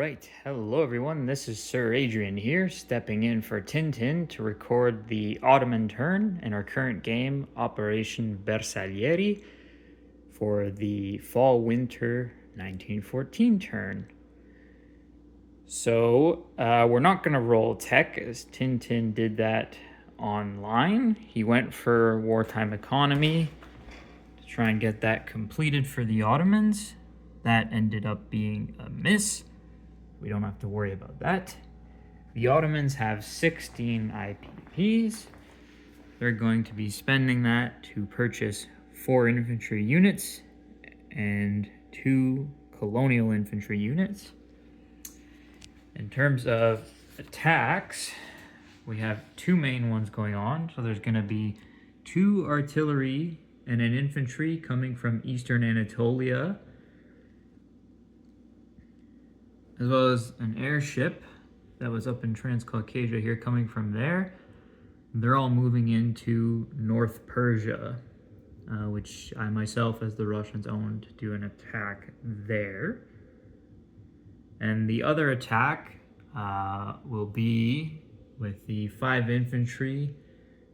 right, hello everyone. This is Sir Adrian here, stepping in for Tintin to record the Ottoman turn in our current game, Operation Bersaglieri, for the Fall-Winter 1914 turn. So, we're not going to roll tech, as Tintin did that online. He went for wartime economy to try and get that completed for the Ottomans. That ended up being a miss. We don't have to worry about that. The Ottomans have 16 IPPs. They're going to be spending that to purchase 4 infantry units and 2 colonial infantry units. In terms of attacks, we have 2 main ones going on. So there's going to be 2 artillery and an infantry coming from eastern Anatolia, as well as an airship that was up in Transcaucasia here coming from there. They're all moving into North Persia, which I myself, as the Russians owned, do an attack there. And the other attack will be with the 5 infantry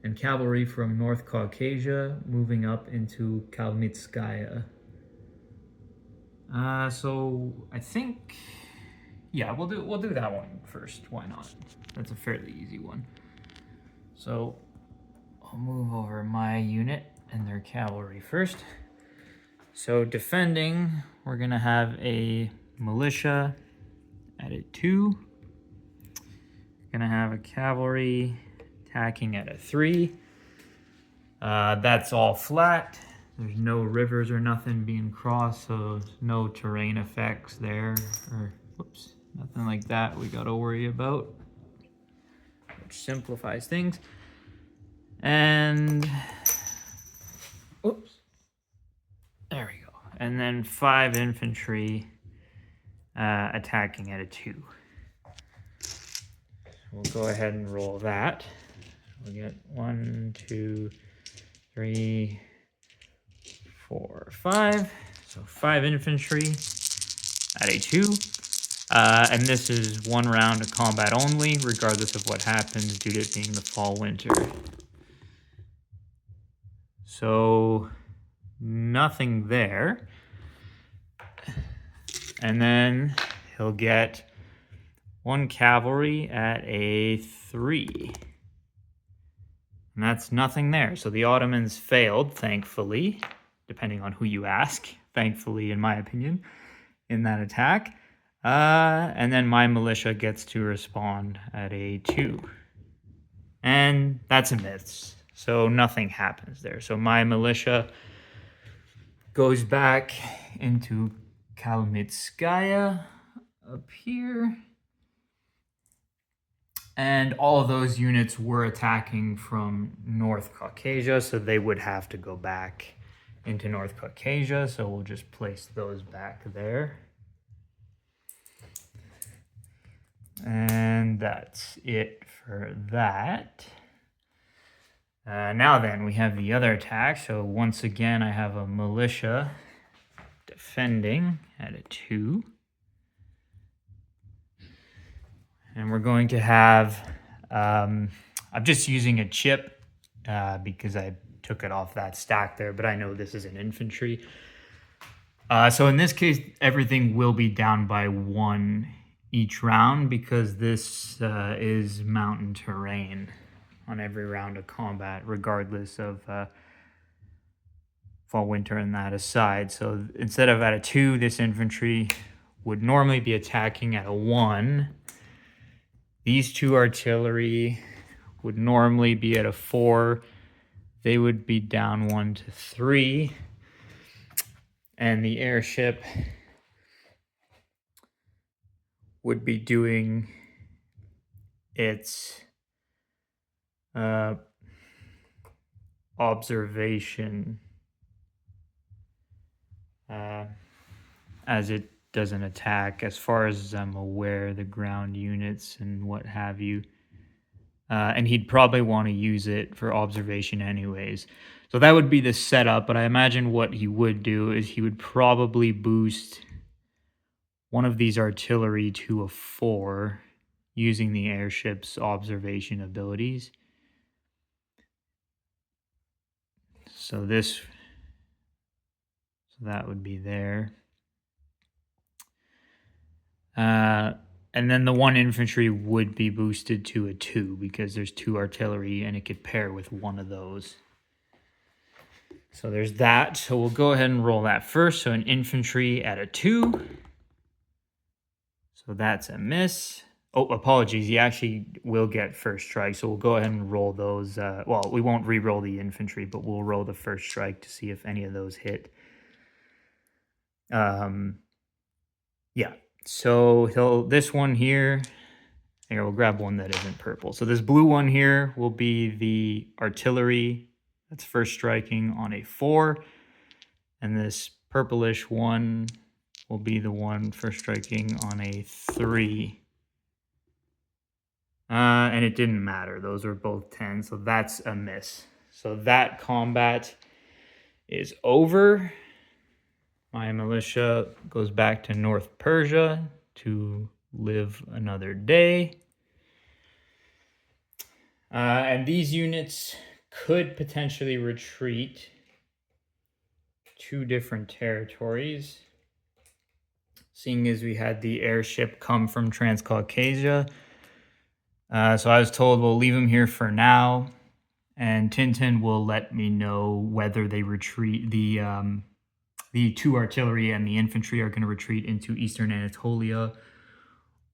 and cavalry from North Caucasia moving up into Kalmytskaya. So I think... yeah, we'll do that one first. Why not? That's a fairly easy one. So I'll move over my unit and their cavalry first. So defending, we're gonna have a militia at a 2. Gonna have a cavalry attacking at a 3. That's all flat. There's no rivers or nothing being crossed, so no terrain effects there, or whoops. Nothing like that we gotta worry about, which simplifies things. And, whoops, there we go. And then 5 infantry attacking at a 2. We'll go ahead and roll that. We'll get 1, 2, 3, 4, 5. So 5 infantry at a 2. And this is 1 round of combat only, regardless of what happens, due to it being the fall-winter. So, nothing there. And then he'll get 1 cavalry at a 3. And that's nothing there. So the Ottomans failed, thankfully, depending on who you ask, thankfully, in my opinion, in that attack. And then my militia gets to respond at a 2. And that's a miss. So nothing happens there. So my militia goes back into Kalmytskaya up here. And all of those units were attacking from North Caucasia, so they would have to go back into North Caucasia. So we'll just place those back there. And that's it for that. Now then, we have the other attack. So once again, I have a militia defending at a 2. And we're going to have... I'm just using a chip because I took it off that stack there, but I know this is an infantry. So in this case, everything will be down by 1 each round, because this is mountain terrain on every round of combat, regardless of fall, winter, and that aside. So instead of at a 2, this infantry would normally be attacking at a 1. These 2 artillery would normally be at a 4. They would be down 1 to 3. And the airship would be doing its observation as it doesn't attack, as far as I'm aware, the ground units and what have you. And he'd probably want to use it for observation anyways. So that would be the setup, but I imagine what he would do is he would probably boost one of these artillery to a 4 using the airship's observation abilities. So that would be there. And then the 1 infantry would be boosted to a 2 because there's 2 artillery and it could pair with one of those. So there's that. So we'll go ahead and roll that first. So an infantry at a 2. So that's a miss. Oh, apologies. You actually will get first strike. So we'll go ahead and roll those. Well, we won't re-roll the infantry, but we'll roll the first strike to see if any of those hit. Yeah. So this one here, we'll grab one that isn't purple. So this blue one here will be the artillery that's first striking on a 4. And this purplish one will be the one first striking on a 3. And it didn't matter. Those were both 10, so that's a miss. So that combat is over. My militia goes back to North Persia to live another day. And these units could potentially retreat 2 different territories. Seeing as we had the airship come from Transcaucasia. So I was told we'll leave them here for now. And Tintin will let me know whether they retreat. The 2 artillery and the infantry are going to retreat into Eastern Anatolia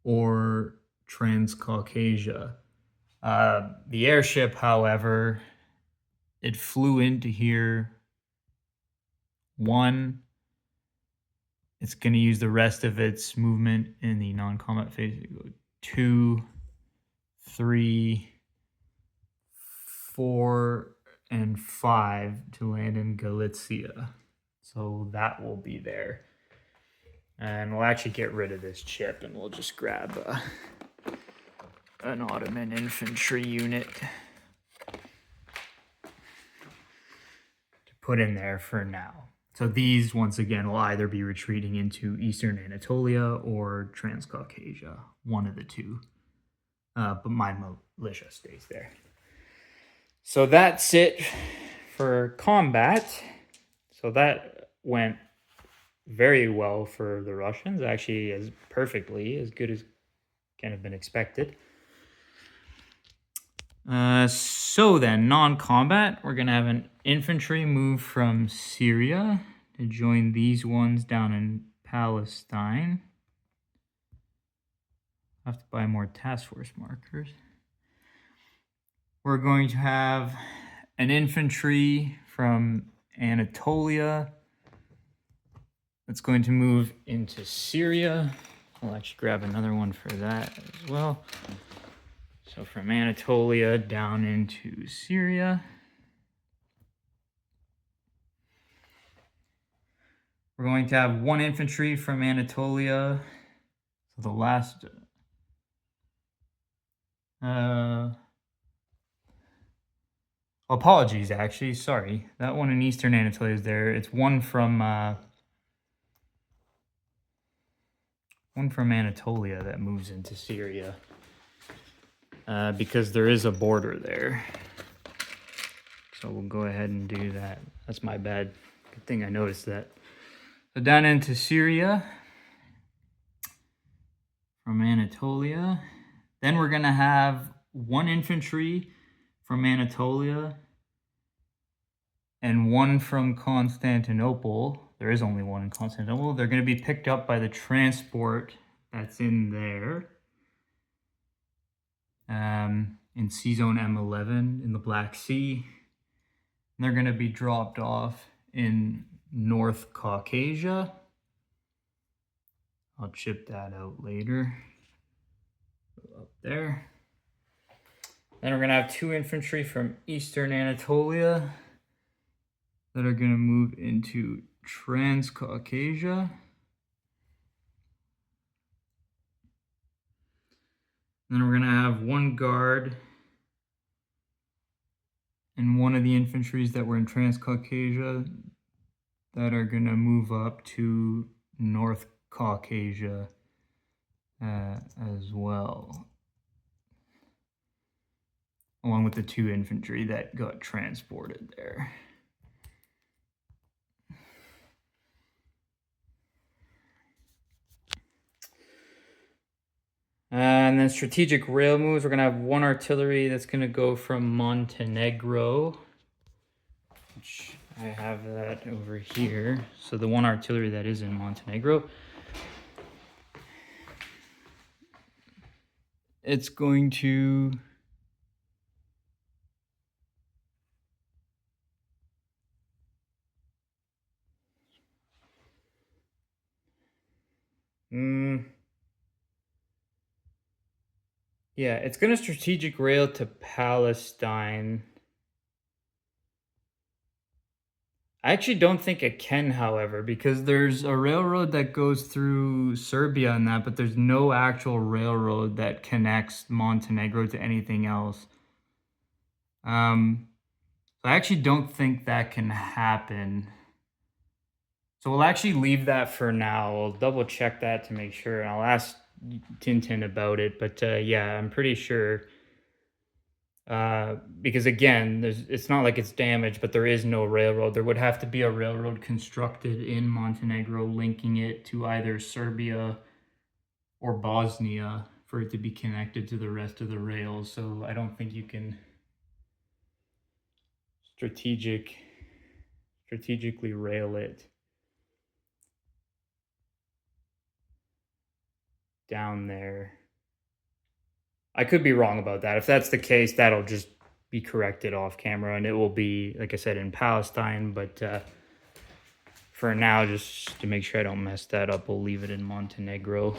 or Transcaucasia. The airship, however, it flew into here. 1. It's going to use the rest of its movement in the non-combat phase. 2, 3, 4, and 5 to land in Galicia. So that will be there. And we'll actually get rid of this chip and we'll just grab an Ottoman infantry unit to put in there for now. So these, once again, will either be retreating into Eastern Anatolia or Transcaucasia, one of the 2. But my militia stays there. So that's it for combat. So that went very well for the Russians, actually as good as kind of been expected. So then, non-combat, we're going to have an infantry move from Syria to join these ones down in Palestine. I have to buy more task force markers. We're going to have an infantry from Anatolia that's going to move into Syria. I'll actually grab another one for that as well. So from Anatolia down into Syria. We're going to have 1 infantry from Anatolia. So the last... apologies, actually. Sorry. That one in Eastern Anatolia is there. It's one from Anatolia that moves into Syria. Because there is a border there. So we'll go ahead and do that. That's my bad. Good thing I noticed that. So down into Syria from Anatolia. Then we're going to have 1 infantry from Anatolia and 1 from Constantinople. There is only 1 in Constantinople. They're going to be picked up by the transport that's in there. In C-Zone M11 in the Black Sea. And they're going to be dropped off in North Caucasia. I'll chip that out later. Up there. Then we're going to have 2 infantry from Eastern Anatolia that are going to move into Transcaucasia. Then we're going to have 1 guard and 1 of the infantries that were in Transcaucasia that are going to move up to North Caucasia as well, along with the 2 infantry that got transported there. And then strategic rail moves, we're going to have 1 artillery that's going to go from Montenegro, which I have that over here. So the 1 artillery that is in Montenegro, it's going to yeah, it's going to strategic rail to Palestine. I actually don't think it can, however, because there's a railroad that goes through Serbia and that, but there's no actual railroad that connects Montenegro to anything else. I actually don't think that can happen. So we'll actually leave that for now. We'll double check that to make sure, and I'll ask Tintin about it. But yeah, I'm pretty sure. Because again, it's not like it's damaged, but there is no railroad. There would have to be a railroad constructed in Montenegro linking it to either Serbia or Bosnia for it to be connected to the rest of the rails. So I don't think you can strategically rail it down there. I could be wrong about that. If that's the case, that'll just be corrected off camera, and it will be, like I said, in Palestine. But for now, just to make sure I don't mess that up, we'll leave it in Montenegro.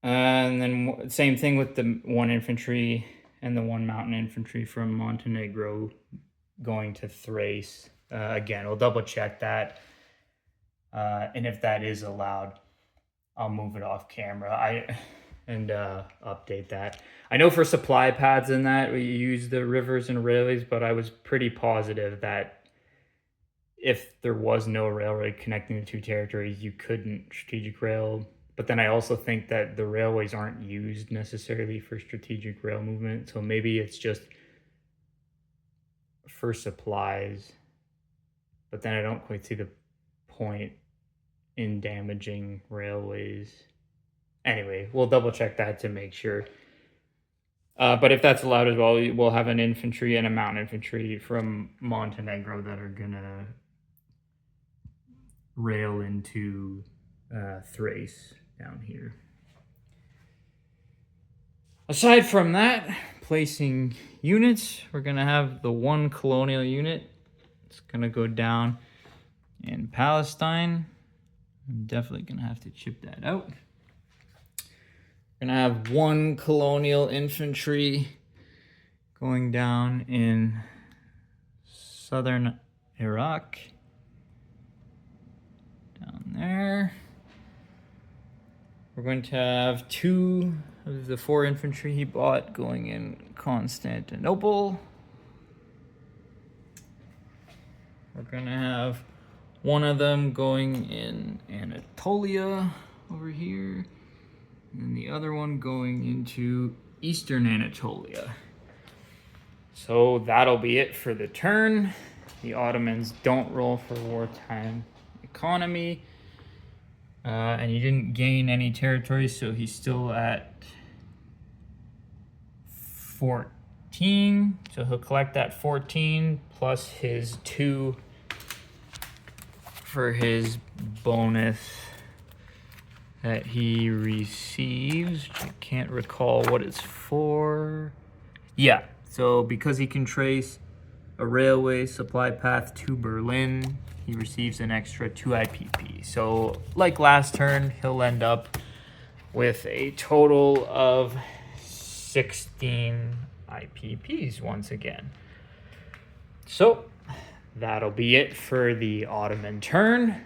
And then same thing with the 1 infantry and the 1 mountain infantry from Montenegro going to Thrace. Again, we'll double check that. And if that is allowed, I'll move it off camera and update that. I know for supply pads and that, we use the rivers and railways, but I was pretty positive that if there was no railroad connecting the 2 territories, you couldn't strategic rail. But then I also think that the railways aren't used necessarily for strategic rail movement. So maybe it's just for supplies. But then I don't quite see the point in damaging railways. Anyway, we'll double check that to make sure. But if that's allowed as well, we'll have an infantry and a mountain infantry from Montenegro that are gonna rail into Thrace down here. Aside from that, placing units, we're gonna have the 1 colonial unit. It's gonna go down in Palestine. I'm definitely gonna have to chip that out. We're gonna have 1 colonial infantry going down in southern Iraq. Down there. We're going to have 2 of the 4 infantry he bought going in Constantinople. We're gonna have 1 of them going in Anatolia over here, and the other one going into Eastern Anatolia. So that'll be it for the turn. The Ottomans don't roll for wartime economy, and he didn't gain any territory, so he's still at 14. So he'll collect that 14 plus his 2 for his bonus that he receives. I can't recall what it's for. Yeah, so because he can trace a railway supply path to Berlin, he receives an extra 2 IPP. So like last turn, he'll end up with a total of 16 IPPs once again. So that'll be it for the Ottoman turn.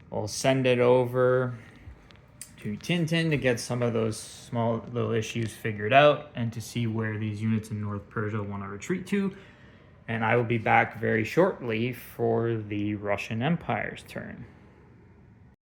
We'll send it over to Tintin to get some of those small little issues figured out and to see where these units in North Persia want to retreat to. And I will be back very shortly for the Russian Empire's turn.